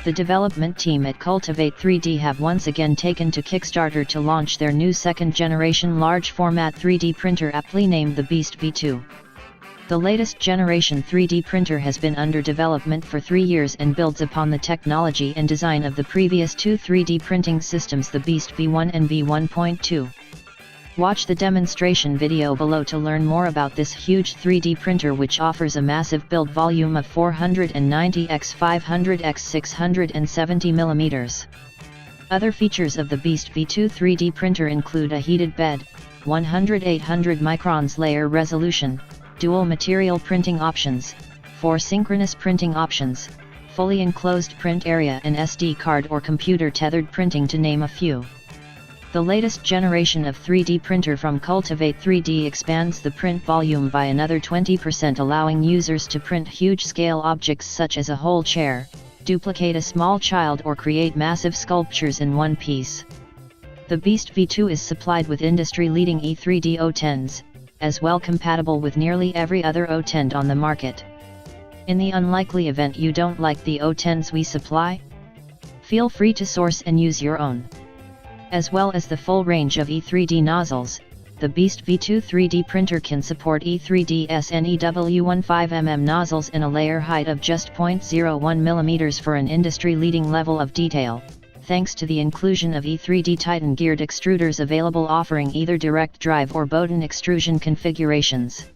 The development team at Cultivate 3D have once again taken to Kickstarter to launch their new second-generation large-format 3D printer aptly named the Beast V2. The latest generation 3D printer has been under development for 3 years and builds upon the technology and design of the previous two 3D printing systems, the Beast V1 and V1.2. Watch the demonstration video below to learn more about this huge 3D printer, which offers a massive build volume of 490 x 500 x 670 mm. Other features of the Beast V2 3D printer include a heated bed, 100-800 microns layer resolution, dual material printing options, 4 synchronous printing options, fully enclosed print area and SD card or computer tethered printing, to name a few. The latest generation of 3D printer from Cultivate 3D expands the print volume by another 20%, allowing users to print huge-scale objects such as a whole chair, duplicate a small child, or create massive sculptures in one piece. The Beast V2 is supplied with industry-leading E3D O10s, as well compatible with nearly every other O10 on the market. In the unlikely event you don't like the O10s we supply, feel free to source and use your own. As well as the full range of E3D nozzles, the Beast V2 3D printer can support E3D SNEW15mm nozzles in a layer height of just 0.01 mm for an industry-leading level of detail, thanks to the inclusion of E3D Titan geared extruders available, offering either direct drive or Bowden extrusion configurations.